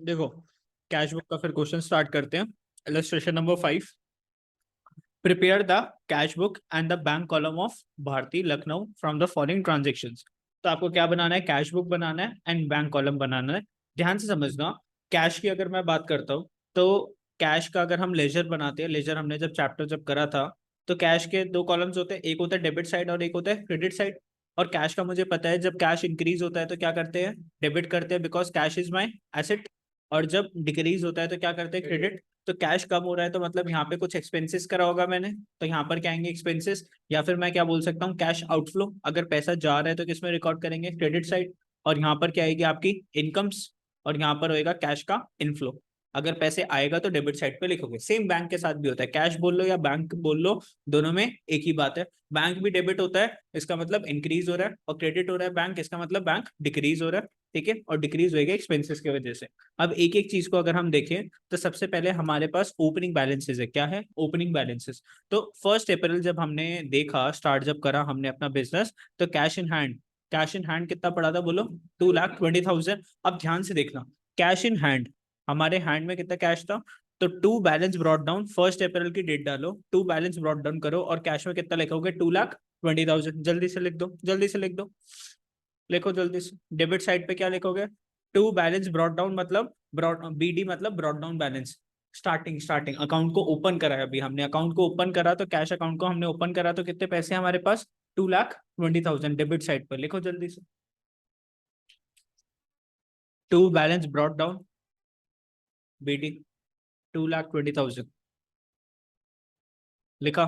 देखो, cash book का फिर क्वेश्चन स्टार्ट करते हैं। Illustration number 5। Prepare the cash book and the bank column of Bharti Lucknow from the following transactions. तो आपको क्या बनाना है? कैश बुक बनाना है एंड बैंक कॉलम बनाना है। ध्यान से समझना। कैश की अगर मैं बात करता हूँ तो कैश का अगर हम लेजर बनाते हैं, लेजर हमने जब चैप्टर जब करा था, तो कैश के दो कॉलम्स होते हैं, एक होता है डेबिट साइड और एक होता है क्रेडिट साइड। और कैश का मुझे पता है, जब कैश इंक्रीज होता है तो क्या करते हैं? डेबिट करते हैं, because cash is my asset. और जब डिक्रीज होता है तो क्या करते हैं? क्रेडिट। तो कैश कम हो रहा है तो मतलब यहाँ पे कुछ एक्सपेंसेस करा होगा मैंने, तो यहाँ पर क्या आएंगे? एक्सपेंसेस। या फिर मैं क्या बोल सकता हूँ? Cash outflow. अगर पैसा जा रहा है तो किसमें रिकॉर्ड करेंगे? Credit side. और यहाँ पर क्या आएगी? आपकी इनकम्स। और यहाँ पर होएगा कैश का इनफ्लो। अगर पैसे आएगा तो डेबिट साइड पे लिखोगे। सेम बैंक के साथ भी होता है, कैश बोल लो या बैंक बोल लो, दोनों में एक ही बात है। बैंक भी डेबिट होता है, इसका मतलब इंक्रीज हो रहा है, और क्रेडिट हो रहा है बैंक, इसका मतलब बैंक डिक्रीज हो रहा है। ठीक है, और डिक्रीज होएगा एक्सपेंसेस की वजह से। अब एक एक चीज को अगर हम देखें तो सबसे पहले हमारे पास ओपनिंग बैलेंसेस है। क्या है? Opening balances. तो 1 अप्रैल जब हमने देखा, स्टार्ट जब करा हमने अपना बिजनेस, तो cash in hand, cash in hand कितना पड़ा था बोलो? 2,20,000। अब ध्यान से देखना, कैश इन हैंड, हमारे हैंड में कितना कैश था? तो टू बैलेंस ब्रॉट डाउन, 1 अप्रैल की डेट डालो, टू बैलेंस ब्रॉट डाउन करो, और कैश में कितना लिखोगे? 2,20,000। जल्दी से लिख दो, जल्दी से लिख दो, लिखो जल्दी से। डेबिट साइड पे क्या लिखोगे? टू बैलेंस ब्रॉट डाउन, मतलब ब्रॉड, बीडी मतलब brought down balance. Starting, starting account को ओपन करा है, अभी हमने अकाउंट को ओपन करा, तो कैश अकाउंट को हमने ओपन करा, तो कितने पैसे हमारे पास? 2,20,000 डेबिट साइड पर लिखो जल्दी से। To balance brought down, BD 2,20,000 लिखा।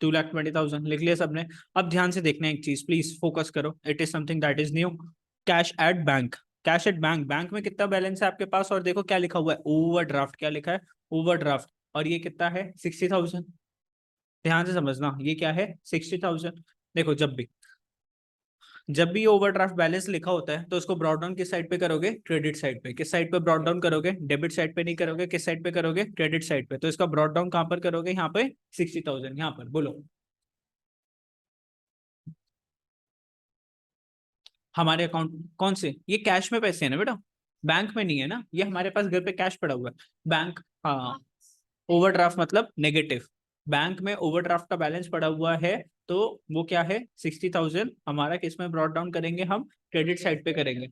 2,20,000 लिख लिया सबने। अब ध्यान से देखना एक चीज, प्लीज फोकस करो, it is something that is new. Cash at bank, cash at bank, bank में कितना बैलेंस है आपके पास? और देखो क्या लिखा हुआ है? ओवरड्राफ्ट। क्या लिखा है? ओवरड्राफ्ट। और ये कितना है? 60,000। ध्यान से समझना, ये क्या है? 60,000। देखो, जब भी ओवरड्राफ्ट बैलेंस लिखा होता है तो उसको ब्रॉट डाउन किस साइड पे करोगे? क्रेडिट साइड पे। किस साइड पे ब्रॉट डाउन करोगे? डेबिट साइड पे नहीं करोगे, किस साइड पे करोगे? क्रेडिट साइड पे। तो इसका ब्रॉट डाउन कहां पर करोगे? यहाँ पे 60,000, यहाँ पर बोलो। हमारे अकाउंट कौन से? ये कैश में पैसे है ना बेटा, बैंक में नहीं है ना, ये हमारे पास घर पे कैश पड़ा हुआ है। बैंक, हाँ। ओवरड्राफ्ट मतलब नेगेटिव। बैंक में ओवरड्राफ्ट का बैलेंस पड़ा हुआ है, तो वो क्या है? 60,000। हमारा किस में ब्रॉट डाउन करेंगे? हम क्रेडिट साइड पे करेंगे।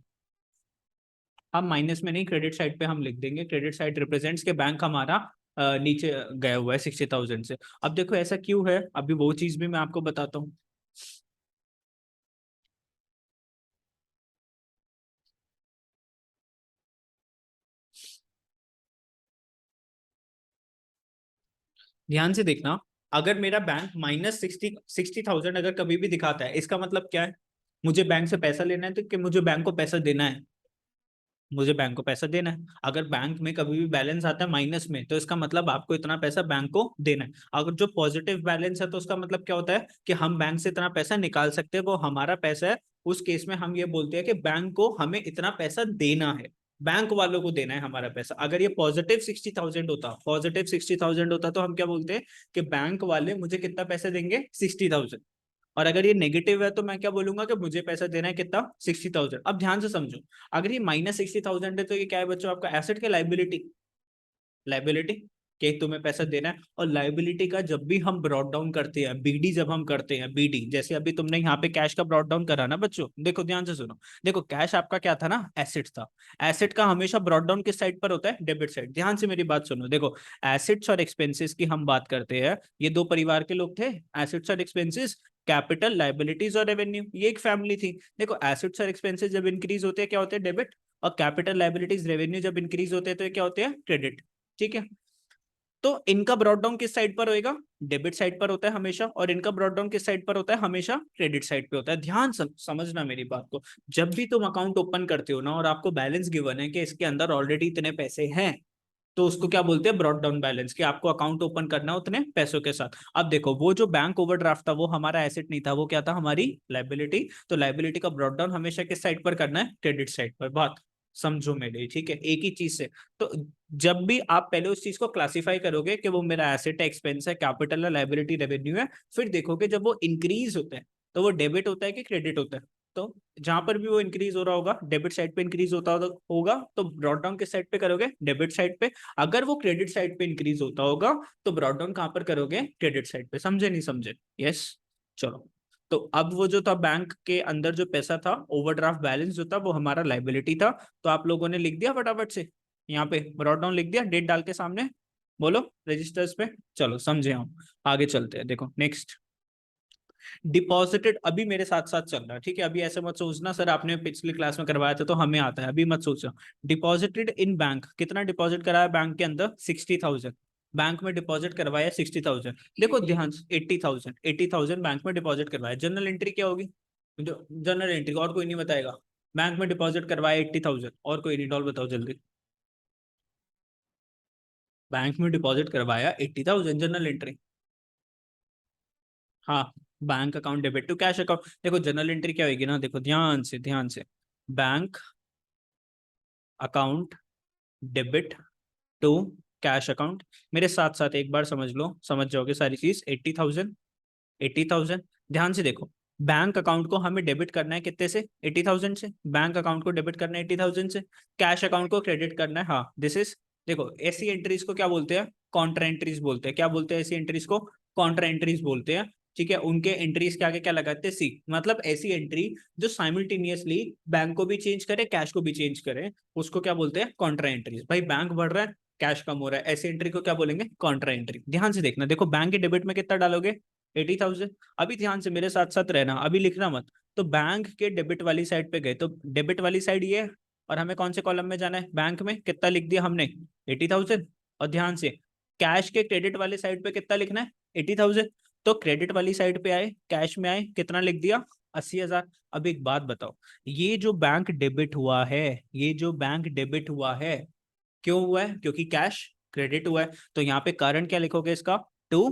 हम माइनस में नहीं, क्रेडिट साइड पे हम लिख देंगे। क्रेडिट साइड रिप्रेजेंट्स के बैंक हमारा नीचे गया हुआ है 60,000 से। अब देखो ऐसा क्यों है, अभी वो चीज भी मैं आपको बताता हूँ। ध्यान से देखना, अगर मेरा बैंक -60,000 अगर कभी भी दिखाता है, इसका मतलब क्या है? मुझे बैंक से पैसा लेना है, तो कि मुझे बैंक को पैसा देना है? मुझे बैंक को पैसा देना है। अगर बैंक में कभी भी बैलेंस आता है माइनस में, तो इसका मतलब आपको इतना पैसा बैंक को देना है। अगर जो पॉजिटिव बैलेंस है, तो उसका मतलब क्या होता है? कि हम बैंक से इतना पैसा निकाल सकते हैं, वो हमारा पैसा है। उस केस में हम ये बोलते हैं कि बैंक को हमें इतना पैसा देना है, बैंक वालों को देना है हमारा पैसा। अगर ये पॉजिटिव 60,000 होता तो हम क्या बोलते हैं? कि बैंक वाले मुझे कितना पैसा देंगे? 60,000। और अगर ये नेगेटिव है तो मैं क्या बोलूंगा? कि मुझे पैसा देना है कितना? 60,000। अब ध्यान से समझो, अगर ये -60,000 है तो ये क्या है बच्चों? आपका एसेट के लाइबिलिटी? लाइबिलिटी, कि तुम्हें पैसा देना है। और लाइबिलिटी का जब भी हम ब्रॉट डाउन करते हैं, बीडी जब हम करते हैं, बीडी जैसे अभी तुमने यहाँ पे कैश का ब्रॉट डाउन करा ना बच्चों, देखो ध्यान से सुनो। देखो कैश आपका क्या था ना? एसेट था। एसेट का हमेशा ब्रॉट डाउन किस साइड पर होता है? Debit side. ध्यान से मेरी बात सुनो, देखो एसेट्स और एक्सपेंसेस की हम बात करते हैं, ये दो परिवार के लोग थे, एसेट्स और एक्सपेंसेस। कैपिटल, लाइबिलिटीज और रेवेन्यू, ये एक फैमिली थी। देखो एसेट्स और एक्सपेंसेस जब इंक्रीज होते हैं क्या होते हैं? डेबिट। और कैपिटल, लाइबिलिटीज, रेवेन्यू जब इंक्रीज होते हैं तो ये क्या होते हैं? क्रेडिट। ठीक है, तो इनका ब्रॉट डाउन किस साइड पर होएगा? डेबिट साइड पर होता है हमेशा। और इनका ब्रॉट डाउन किस साइड पर होता है? हमेशा क्रेडिट साइड पे होता है। ध्यान समझना मेरी बात को। जब भी तुम अकाउंट ओपन करते हो ना, और आपको बैलेंस गिवन है कि इसके अंदर ऑलरेडी इतने पैसे हैं, तो उसको क्या बोलते हैं? Brought down balance. कि आपको अकाउंट ओपन करना है उतने पैसों के साथ। अब देखो, वो जो बैंक ओवरड्राफ्ट था वो हमारा एसेट नहीं था, वो क्या था? हमारी लाइबिलिटी। तो लाइबिलिटी का ब्रॉट डाउन हमेशा किस साइड पर करना है? क्रेडिट साइड पर। बात समझो मेरी, ठीक है, एक ही चीज से। तो जब भी आप पहले उस चीज को क्लासिफाई करोगे कि वो मेरा एसेट है, एक्सपेंस है, कैपिटल है, लाइबिलिटी, रेवेन्यू है, फिर देखोगे जब वो इंक्रीज होता है तो वो डेबिट होता है कि क्रेडिट होता है? तो जहां पर भी वो इंक्रीज हो रहा होगा, डेबिट साइड पे इंक्रीज होता होगा, तो ब्रॉड डाउन किस साइड पे करोगे? डेबिट साइड पे। अगर वो क्रेडिट साइड पे इंक्रीज होता होगा तो ब्रॉड डाउन कहां पर करोगे? क्रेडिट साइड पे। समझे नहीं समझे? यस। चलो, तो अब वो जो था बैंक के अंदर जो पैसा था, ओवरड्राफ्ट बैलेंस जो था, वो हमारा लाइबिलिटी था। तो आप लोगों ने लिख दिया फटाफट से यहाँ पे ब्रॉड डाउन लिख दिया, डेट डाल के सामने, बोलो रजिस्टर्स पे। चलो समझे हम, आगे चलते हैं। देखो नेक्स्ट, डिपॉजिटेड। अभी मेरे साथ साथ चल रहा है, ठीक है? अभी ऐसे मत सोचना सर आपने पिछली क्लास में करवाया था तो हमें आता है, अभी मत सोचना। डिपॉजिटेड इन बैंक, कितना डिपॉजिट कराया बैंक के अंदर? 60,000। बैंक में डिपॉजिट करवाया 60,000। देखो ध्यान से, 80,000, 80,000 बैंक में डिपॉजिट करवाया। जनरल एंट्री क्या होगी? जो जनरल एंट्री, और कोई नहीं बताएगा। बैंक में डिपॉजिट करवाया 80,000, और कोई नहीं, डॉल बताओ जल्दी। बैंक में डिपॉजिट करवाया 80,000, जनरल एंट्री। हाँ, bank account debit to cash account. देखो जनरल एंट्री क्या होगी ना, देखो ध्यान से, ध्यान से। Bank account debit to cash account. मेरे साथ साथ एक बार समझ लो, समझ जाओगे सारी चीज। 80,000, 80,000। ध्यान से देखो, बैंक अकाउंट को हमें डेबिट करना है कितने से? 80,000 से। बैंक अकाउंट को डेबिट करना है 80,000 से। कैश अकाउंट को क्रेडिट करना है। हाँ, दिस इज, देखो ऐसी एंट्रीज को क्या बोलते हैं? कॉन्ट्रा एंट्रीज बोलते हैं। क्या बोलते हैं ऐसी एंट्रीज को? कॉन्ट्रा एंट्रीज बोलते हैं। ठीक है, उनके एंट्रीज के आगे क्या लगाते हैं? सी। मतलब ऐसी एंट्री जो साइमल्टेनियसली बैंक को भी चेंज करे, कैश को भी चेंज करे, उसको क्या बोलते हैं? Contra entries. भाई बैंक बढ़ रहा है, कैश कम हो रहा है, ऐसी एंट्री को क्या बोलेंगे? Contra entry. ध्यान से देखना, देखो बैंक के डेबिट में कितना डालोगे? 80,000। अभी ध्यान से मेरे साथ साथ रहना, अभी लिखना मत। तो बैंक के डेबिट वाली साइड पे गए, तो डेबिट वाली साइड ये है, और हमें कौन से कॉलम में जाना है? बैंक में। कितना लिख दिया हमने? 80,000। और ध्यान से, कैश के क्रेडिट वाली साइड पे कितना लिखना है? 80,000। तो क्रेडिट वाली साइड पे आए, कैश में आए, कितना लिख दिया? 80,000। अब एक बात बताओ, ये जो बैंक डेबिट हुआ है, ये जो बैंक डेबिट हुआ है, क्यों हुआ है? क्योंकि कैश क्रेडिट हुआ है। तो यहाँ पे कारण क्या लिखोगे इसका? To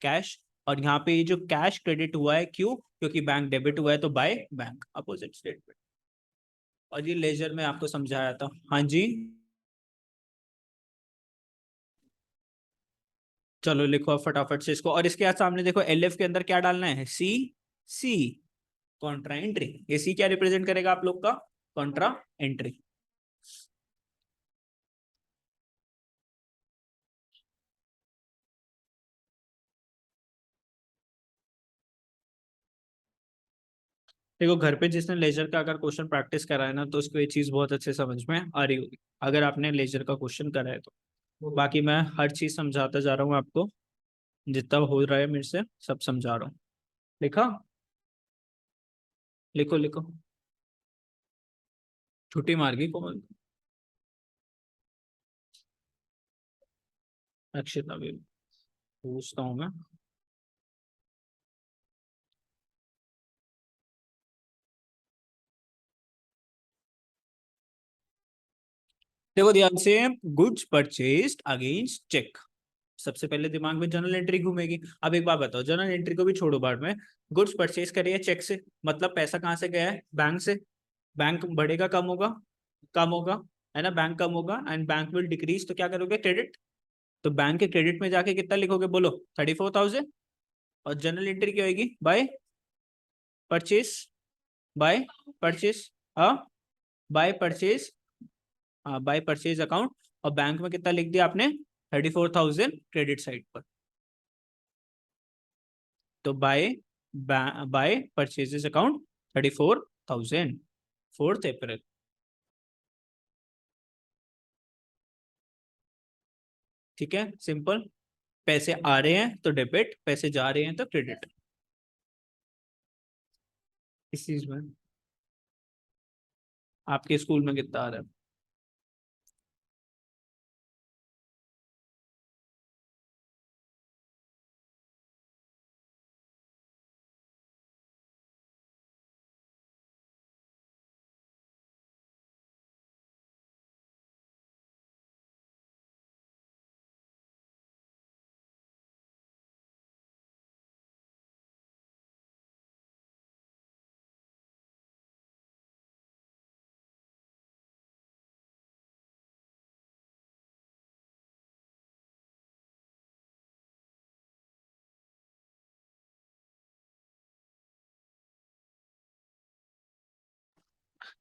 cash. और यहाँ पे ये जो कैश क्रेडिट हुआ है, क्यों? क्योंकि बैंक डेबिट हुआ है, तो बाय बैंक, अपोजिट स्टेटमेंट। और ये लेजर में आपको समझाया था। हाँ जी, चलो लिखो अब फटाफट से इसको। और इसके बाद सामने देखो, एलएफ के अंदर क्या डालना है? सी। सी, कॉन्ट्रा एंट्री। ये सी क्या रिप्रेजेंट करेगा आप लोग का? Contra entry. देखो घर पे जिसने लेजर का अगर क्वेश्चन प्रैक्टिस करा है ना, तो उसको ये चीज बहुत अच्छे समझ में आ रही होगी, अगर आपने लेजर का क्वेश्चन करा है तो। बाकी मैं हर चीज समझाता जा रहा हूँ आपको, जितना हो रहा है मेरे से सब समझा रहा हूँ। लिखा? लिखो लिखो। छुट्टी मार गई कोमल। अक्षिता भी पूछता हूँ मैं। देखो ध्यान से, गुड्स परचेज्ड अगेंस्ट चेक। सबसे पहले दिमाग में जनरल एंट्री घूमेगी। अब एक बात बताओ, जनरल एंट्री को भी छोड़ो बाद में, गुड्स परचेज करिए चेक से, मतलब पैसा कहाँ से गया है? बैंक से। बैंक बढ़ेगा कम होगा? कम होगा, है ना? बैंक कम होगा एंड बैंक विल डिक्रीज, तो क्या करोगे? क्रेडिट। तो बैंक के क्रेडिट में जाके कितना लिखोगे? बोलो 34,000। और जनरल एंट्री क्या होगी? By purchase. By purchase. हाँ, बाय परचेज। हाँ, बाय परचेज अकाउंट। और बैंक में कितना लिख दिया आपने? 34,000 क्रेडिट साइड पर। तो by, by purchases account 34,000, 4th April. ठीक है, सिंपल। पैसे आ रहे हैं तो डेबिट, पैसे जा रहे हैं तो क्रेडिट। इस चीज में आपके स्कूल में कितना आ रहा है?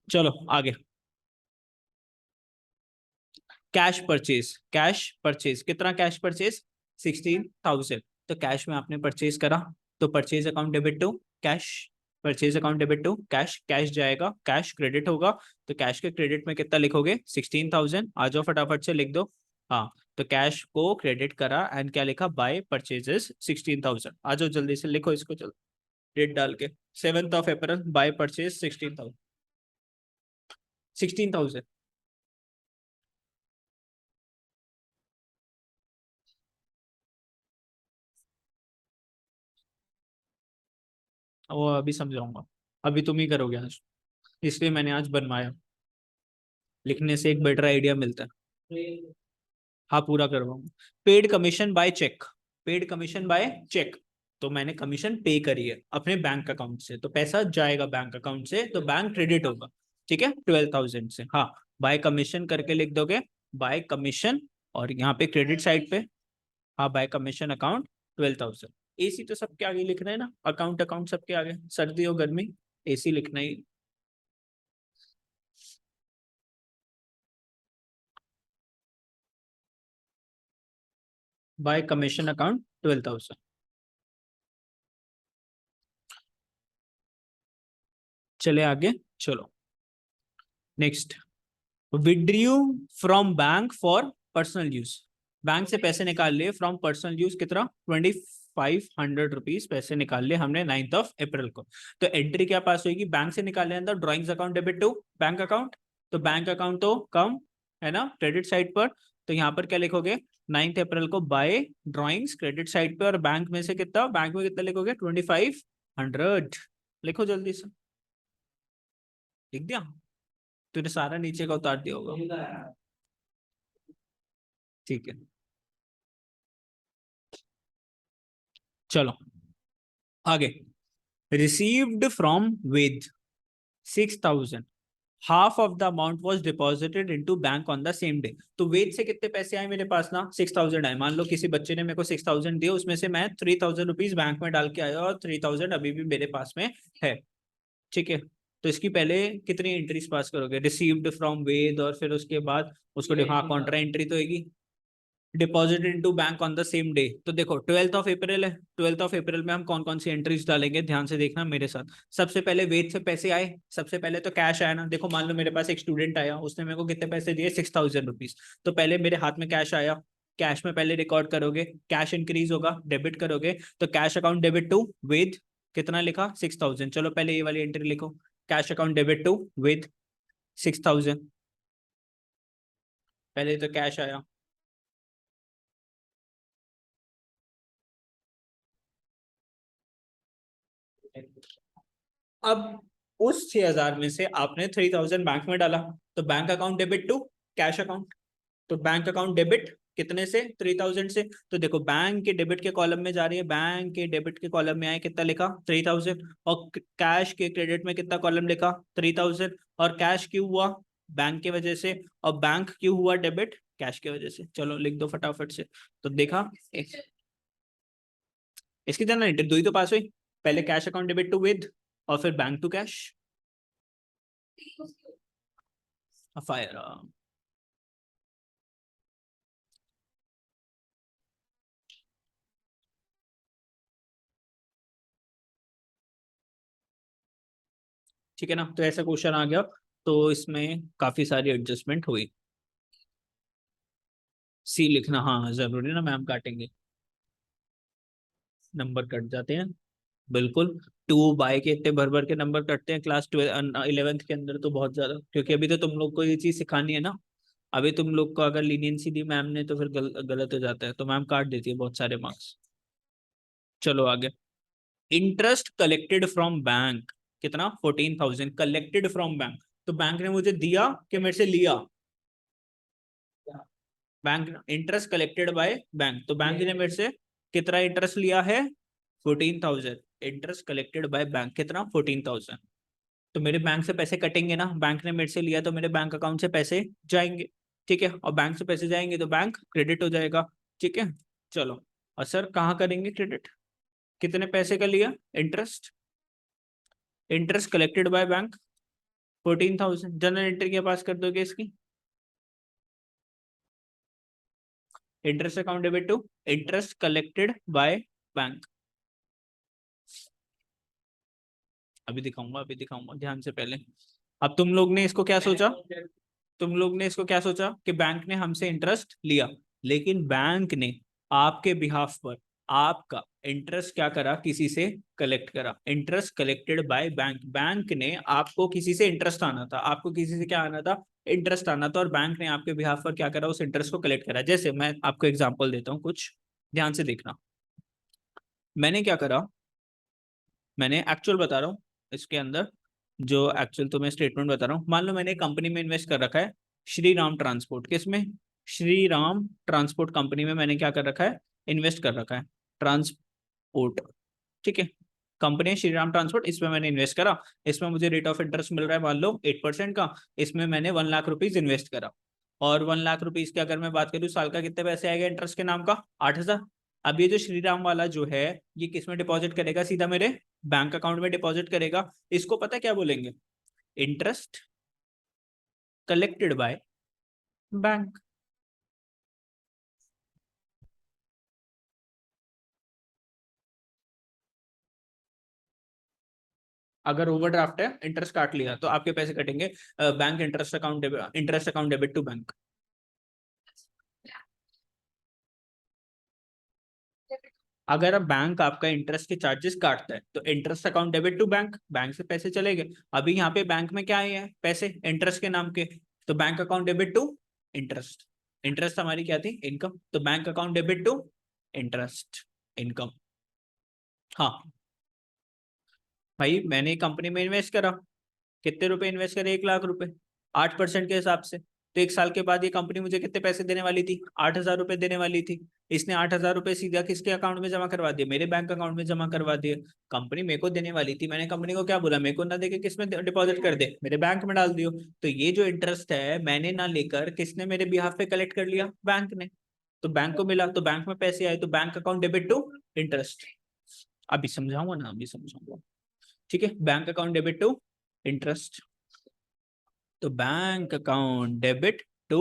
चलो आगे। कैश परचेज कितना कैश परचेज 16,000। तो कैश में आपने परचेज करा, तो purchase account debit to cash, purchase account debit to cash, cash जाएगा, कैश क्रेडिट होगा। तो कैश के क्रेडिट में कितना लिखोगे 16,000। आ जाओ फटाफट से लिख दो। हाँ, तो कैश को क्रेडिट करा एंड क्या लिखा, बाय परचेजेस 16,000। आ जाओ जल्दी से लिखो इसको, चलो डेट डाल के। 7 अप्रैल बाय परचेज 16,000, 16,000। वो अभी समझाऊंगा, अभी तुम ही करोगे आज, इसलिए मैंने आज बनवाया। लिखने से एक बेटर आइडिया मिलता है। हाँ पूरा करवाऊंगा। Paid commission by cheque, paid commission by cheque. तो मैंने कमीशन पे करी है अपने बैंक अकाउंट से, तो पैसा जाएगा बैंक अकाउंट से, तो बैंक क्रेडिट होगा। ठीक है, 12,000 से। हाँ, बाय कमीशन करके लिख दोगे, बाय कमीशन, और यहाँ पे क्रेडिट साइड पे, हाँ बाय कमीशन अकाउंट 12,000। एसी तो सबके आगे लिखना है ना, अकाउंट अकाउंट सबके आगे, सर्दी हो गर्मी एसी लिखना ही। Bye commission account 12,000। चले आगे, चलो next. Withdrew from bank for personal use, bank से पैसे निकाल लिए फ्रॉम पर्सनल यूज, कितना 2,500 रुपीज पैसे निकाल लिए हमने 9 अप्रैल को। तो एंट्री क्या पास होगी, बैंक से निकालने अंदर drawings account debit to bank account. तो बैंक अकाउंट तो कम है ना क्रेडिट साइड पर, तो यहाँ पर क्या लिखोगे 9 अप्रैल को बाय ड्रॉइंग्स क्रेडिट साइड पे, और बैंक में से कितना, बैंक में कितना लिखोगे 2,500। लिखो जल्दी से, लिख दिया, तूने सारा नीचे का उतार दिया होगा। ठीक है, चलो आगे। Received from Ved 6,000, half of the amount was deposited into bank on the same day. तो वेद से कितने पैसे आए मेरे पास ना, 6,000 आए। मान लो किसी बच्चे ने मेरे को 6,000 दिए, उसमें से मैं 3,000 रुपीज बैंक में डाल के आया, और 3,000 अभी भी मेरे पास में है। ठीक है, तो इसकी पहले कितनी एंट्रीज पास करोगे, रिसीव्ड फ्रॉम वेद, और फिर उसके बाद उसको हाँ कॉन्ट्रा एंट्री तो होगी, deposit into bank on the same day. तो देखो 12 अप्रैल है, 12 अप्रैल में हम कौन कौन सी एंट्रीज डालेंगे, ध्यान से देखना मेरे साथ। सबसे पहले वेद से पैसे आए, सबसे पहले तो कैश आया ना। देखो मान लो मेरे पास एक स्टूडेंट आया, उसने मेरे को कितने पैसे दिए 6,000 रुपीज। तो पहले मेरे हाथ में कैश आया, कैश में पहले रिकॉर्ड करोगे, कैश इंक्रीज होगा डेबिट करोगे, तो कैश अकाउंट डेबिट टू वेद, कितना लिखा 6,000। चलो पहले ये वाली एंट्री लिखो, कैश अकाउंट डेबिट टू वेद 6,000। पहले तो कैश आया, अब उस 6,000 में से आपने 3,000 बैंक में डाला, तो bank account debit to cash account. तो बैंक अकाउंट डेबिट कितने से 3,000 से। तो देखो बैंक के डेबिट के कॉलम में जा रही है, बैंक के डेबिट के कॉलम में आए कितना लिखा 3,000, और कैश के क्रेडिट में कितना कॉलम लिखा 3,000। और कैश क्यों हुआ, बैंक की वजह से, और बैंक क्यों हुआ डेबिट, कैश की वजह से। चलो लिख दो फटाफट से। तो देखा इसकी तरह दो ही तो पास हुई, पहले cash account debit to with, और फिर बैंक टू कैश। फायर, ठीक है ना। तो ऐसा क्वेश्चन आ गया, तो इसमें काफी सारी एडजस्टमेंट हुई। सी लिखना हाँ जरूरी ना, मैम काटेंगे, नंबर कट जाते हैं बिल्कुल। 2 बाय के इतने भर भर के नंबर कटते हैं क्लास 11th के अंदर, तो बहुत ज्यादा, क्योंकि अभी तो तुम लोग को ये चीज सिखानी है ना। अभी तुम लोग को अगर लीनियंसी दी मैम ने, तो फिर गलत हो जाता है, तो मैम काट देती है बहुत सारे मार्क्स। चलो आगे। इंटरेस्ट कलेक्टेड फ्रॉम बैंक, कितना 14,000 कलेक्टेड फ्रॉम बैंक। तो बैंक ने मुझे दिया कि मेरे से लिया, bank interest collected by bank, तो बैंक ने मेरे से कितना इंटरेस्ट लिया है 14,000। इंटरेस्ट कलेक्टेड बाय बैंक कितना 14,000। तो मेरे बैंक से पैसे कटेंगे ना, बैंक ने मेरे से लिया तो मेरे बैंक अकाउंट से पैसे जाएंगे। ठीक है, और बैंक से पैसे जाएंगे तो बैंक क्रेडिट हो जाएगा। ठीक है, चलो। और सर कहाँ करेंगे क्रेडिट, कितने पैसे का लिया interest, interest collected by bank 14,000 general entry क्या पास कर दोगे इसकी? Interest account debit to interest collected by bank. अभी दिखाऊंगा ध्यान से पहले। अब तुम लोग ने इसको क्या सोचा? तुम लोग ने इसको क्या सोचा कि बैंक ने हमसे इंटरेस्ट लिया, लेकिन बैंक ने आपके बिहाफ पर आपका इंटरेस्ट क्या करा? किसी से कलेक्ट करा। Interest collected by bank. Bank ने आपको किसी से इंटरेस्ट आना था, आपको किसी से क्या आना था? इंटरेस्ट आना था, और बैंक ने आपके बिहाफ पर क्या करा? उस इंटरेस्ट को कलेक्ट करा। जैसे मैं आपको एग्जाम्पल देता हूँ, कुछ ध्यान से देखना। मैंने क्या करा, मैंने एक्चुअल बता रहा हूँ इसके अंदर, जो एक्चुअल तुम्हें स्टेटमेंट बता रहा हूँ। मान लो मैंने कंपनी में इन्वेस्ट कर रखा है, श्री राम ट्रांसपोर्ट। किसमें? श्री राम ट्रांसपोर्ट कंपनी में मैंने क्या कर रखा है? इन्वेस्ट कर रखा है, ट्रांसपोर्ट। ठीक है, कंपनी है श्री राम ट्रांसपोर्ट, इसमें मैंने इन्वेस्ट करा। इसमें मुझे रेट ऑफ इंटरेस्ट मिल रहा है मान लो 8% का। इसमें मैंने 1 लाख रुपीज इन्वेस्ट करा, और 1 लाख रुपीज की अगर मैं बात करूँ साल का कितने पैसे आएगा इंटरेस्ट के नाम का? 8,000। अब ये जो श्रीराम वाला जो है, ये किस में डिपॉजिट करेगा? सीधा मेरे बैंक अकाउंट में डिपॉजिट करेगा। इसको पता क्या बोलेंगे? Interest collected by bank. अगर ओवरड्राफ्ट है, इंटरेस्ट काट लिया, तो आपके पैसे कटेंगे bank interest account debit to bank. अगर अब बैंक आपका इंटरेस्ट के चार्जेस काटता है, तो interest account debit to bank, bank से पैसे चले गए। अभी यहाँ पे बैंक में क्या आए हैं? पैसे इंटरेस्ट के नाम के। तो bank account debit to interest. Interest हमारी क्या थी? इनकम। तो bank account debit to interest income. हाँ भाई, मैंने कंपनी में इन्वेस्ट करा। कितने रुपए इन्वेस्ट करे? 1 लाख रुपए, 8% के हिसाब से। तो 1 साल के बाद ये कंपनी मुझे कितने पैसे देने वाली थी? 8,000 रुपए देने वाली थी। इसने 8,000 रुपए सीधा किसके अकाउंट में जमा करवा दिए? मेरे बैंक अकाउंट में जमा करवा दिए। कंपनी मेरे को देने वाली थी, मैंने कंपनी को क्या बोला? मेरे को ना देके किस में डिपॉजिट कर दे? मेरे बैंक में डाल दियो। तो ये जो इंटरेस्ट है, मैंने ना लेकर किसने मेरे बिहाफ पे कलेक्ट कर लिया? बैंक ने। तो बैंक को मिला, तो बैंक में पैसे आए, तो bank account debit to interest. अभी समझाऊंगा ना, अभी समझाऊंगा। ठीक है, bank account debit to interest. तो bank account debit to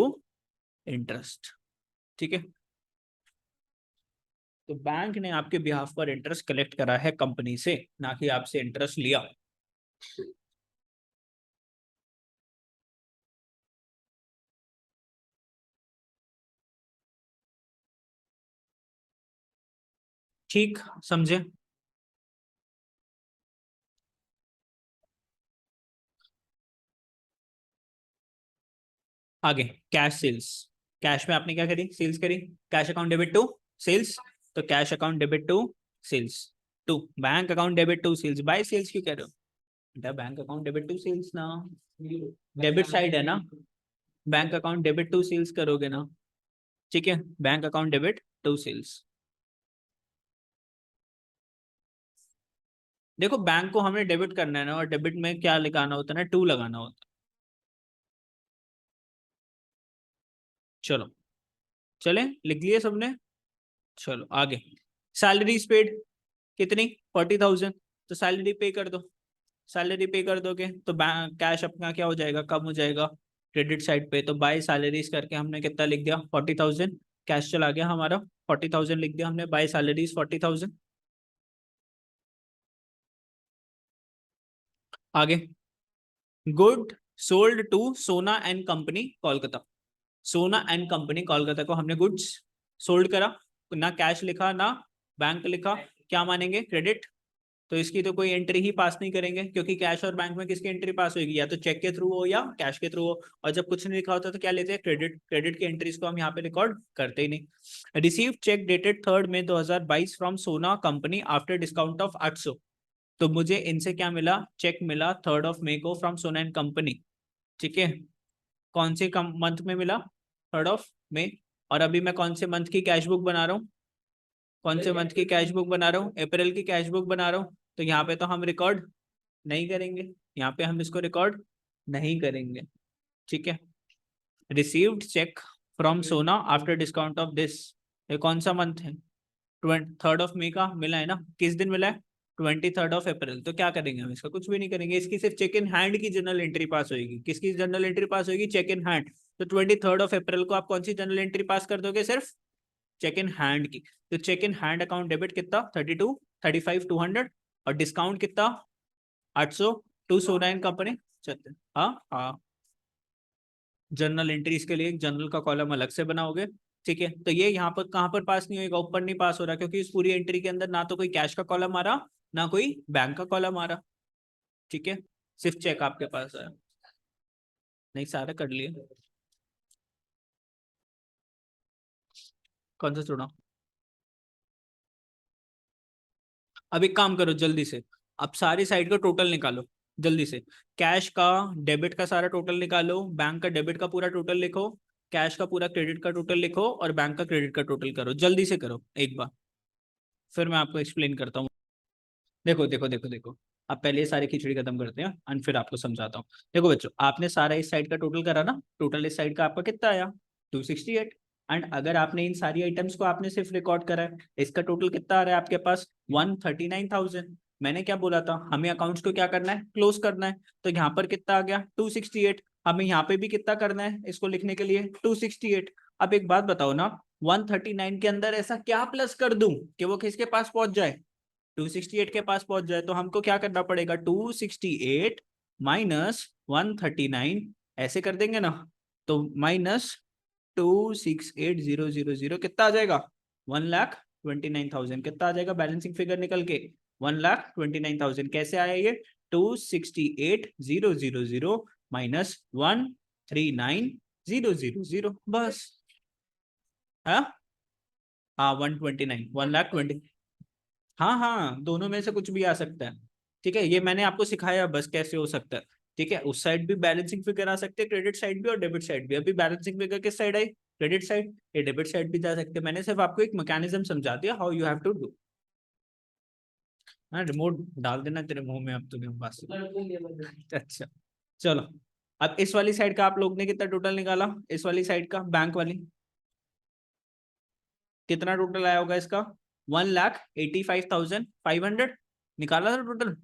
interest. ठीक है, तो बैंक ने आपके बिहाफ पर इंटरेस्ट कलेक्ट करा है कंपनी से, ना कि आपसे इंटरेस्ट लिया। ठीक, समझे? आगे, कैश सेल्स। कैश में आपने क्या करी? सेल्स करी। Cash account debit to sales. तो cash account debit to sales to bank account debit to sales. By sales क्यों कह रहे हो बेटा? Bank account debit to sales ना, डेबिट साइड है ना। Bank account debit to sales करोगे ना। ठीक है, bank account debit to sales. देखो, बैंक को हमें डेबिट करना है ना, और डेबिट में क्या लगाना होता है ना? टू लगाना होता है। चलो, चले, लिख लिए सबने? चलो आगे। सैलरीज पेड कितनी? 40,000। तो सैलरी पे कर दो। सैलरी पे कर दोगे तो बैंक कैश अपना क्या हो जाएगा? कम हो जाएगा क्रेडिट साइड पे। तो बाय सैलरीज करके हमने कितना लिख दिया? 40,000। कैश चला गया हमारा, 40,000 लिख दिया हमने। By salaries 40,000। आगे, good sold to Sona and company Kolkata. Sona and company Kolkata को हमने गुड्स सोल्ड करा। ना कैश लिखा ना बैंक लिखा, क्या मानेंगे? क्रेडिट। तो इसकी तो कोई एंट्री ही पास नहीं करेंगे, क्योंकि कैश और बैंक में किसकी एंट्री पास होगी? या तो चेक के थ्रू हो या कैश के थ्रू हो। और जब कुछ नहीं लिखा होता तो क्या लेते हैं? क्रेडिट। क्रेडिट की एंट्रीज को हम यहाँ पे रिकॉर्ड करते ही नहीं। Receive cheque dated 3 May 2022 from Sona company after discount of 800। तो मुझे इनसे क्या मिला? चेक मिला 3 मई को फ्रॉम सोना एंड कंपनी। ठीक है, कौन से मंथ में मिला? 3 मई। और अभी मैं कौन से मंथ की कैश बुक बना रहा हूँ? कौन से मंथ की कैश बुक बना रहा हूँ? अप्रैल की कैश बुक बना रहा हूँ। तो यहाँ पे तो हम रिकॉर्ड नहीं करेंगे, यहाँ पे हम इसको रिकॉर्ड नहीं करेंगे। ठीक है, रिसीव्ड चेक फ्रॉम सोना आफ्टर डिस्काउंट ऑफ दिस। ये कौन सा मंथ है? 3 मई का मिला है ना? किस दिन मिला है? 23 अप्रैल। तो क्या करेंगे हम इसका? कुछ भी नहीं करेंगे, इसकी सिर्फ चेक इन हैंड की जनरल एंट्री पास होगी। किसकी जनरल एंट्री पास होगी? Cheque in hand. तो 23 अप्रैल को आप कौन सी जनरल एंट्री पास कर दोगे? सिर्फ चेक इन हैंड की। तो cheque in hand account debit कितना? 32, 35, 200, और डिस्काउंट कितना? 800, टू सोनाइन कंपनी। हाँ हाँ, जर्नल एंट्रीज के लिए एक जर्नल का कॉलम अलग से बनाओगे। ठीक है, तो ये यहाँ पर कहाँ पर पास नहीं होगा? ऊपर नहीं पास हो रहा, क्योंकि इस पूरी एंट्री के अंदर ना तो कोई कैश का कॉलम आ रहा, ना कोई बैंक का कॉलम आ रहा। ठीक है, सिर्फ चेक आपके पास है। नहीं, सारा कर लिए। कौन सा छोड़ा? अब एक काम करो जल्दी से, अब सारी साइड का टोटल निकालो जल्दी से। कैश का, डेबिट का सारा टोटल निकालो, बैंक का डेबिट का पूरा टोटल लिखो, कैश का पूरा क्रेडिट का टोटल लिखो, और बैंक का क्रेडिट का टोटल करो। जल्दी से करो एक बार, फिर मैं आपको एक्सप्लेन करता हूँ। देखो देखो देखो देखो, अब पहले ये सारी खिचड़ी खत्म करते हैं और फिर आपको समझाता हूँ। देखो बच्चों, आपने सारा इस साइड का टोटल करा ना, टोटल इस साइड का आपका कितना आया? 268। एंड अगर आपने इन सारी आइटम्स को आपने सिर्फ रिकॉर्ड करा है, इसका टोटल कितना आ रहा है आपके पास? 139,000। मैंने क्या बोला था? हमें अकाउंट्स को क्या करना है? क्लोज करना है। तो यहाँ पर कितना आ गया? 268। हमें यहाँ पे भी कितना करना है इसको लिखने के लिए? 268। अब एक बात बताओ ना, 139 के अंदर ऐसा क्या प्लस कर दूं कि वो किसके पास पहुंच जाए? 268 के पास पहुंच जाए। तो हमको क्या करना पड़ेगा? 268 माइनस 139, ऐसे कर देंगे ना। तो माइनस 268,000 कितना आ जाएगा? 1,29,000। कितना आ जाएगा बैलेंसिंग फिगर निकल के? 1,29,000। कैसे आया ये? 268,000 माइनस 139,000, बस। हाँ हाँ, 129, 1,20,000। हाँ हाँ, दोनों में से कुछ भी आ सकता है। ठीक है, ये मैंने आपको सिखाया बस कैसे हो सकता है। ठीक है, उस साइड भी बैलेंसिंग फिगर आ सकते हैं, क्रेडिट साइड भी और डेबिट साइड भी। अभी बैलेंसिंग फिगर किस साइड आई? Credit side. ये डेबिट साइड भी जा सकते हैं। मैंने सिर्फ आपको एक मैकेनिज्म समझा दिया, how you have to do. हाँ, रिमोट डाल देना तेरे मुंह में अब तुम्हें बस। अच्छा, चलो। अब इस वाली साइड का आप लोग ने कितना टोटल निकाला? इस वाली साइड का, बैंक वाली, कितना टोटल आया होगा इसका? 1,85,500 निकाला था टोटल।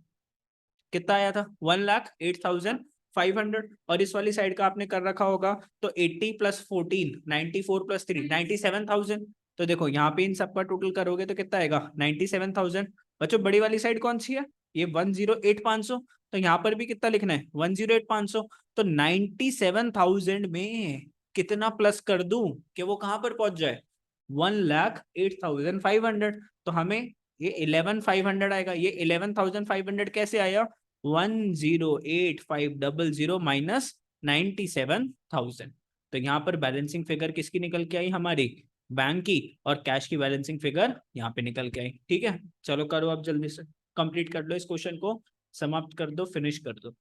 कितना आया था? 1,08,500। और इस वाली साइड का आपने कर रखा होगा, तो 80 प्लस 14, 94 प्लस 3, 97,000। तो देखो यहाँ पे इन सबका टोटल करोगे तो कितना आएगा? 97,000। बच्चों बड़ी वाली साइड कौन सी है? ये 108,500। तो यहाँ पर भी कितना लिखना है? 108,500। तो 97,000 में कितना प्लस कर दूं कि वो कहां पर पहुंच जाए? 1,08,500। तो हमें ये 11,500 आएगा। ये 11,500 कैसे आया? 1,08,500 माइनस 97,000। तो यहाँ पर बैलेंसिंग फिगर किसकी निकल के आई? हमारी बैंक की। और कैश की बैलेंसिंग फिगर यहाँ पे निकल के आई। ठीक है, चलो करो अब जल्दी से, कंप्लीट कर लो इस क्वेश्चन को, समाप्त कर दो, फिनिश कर दो।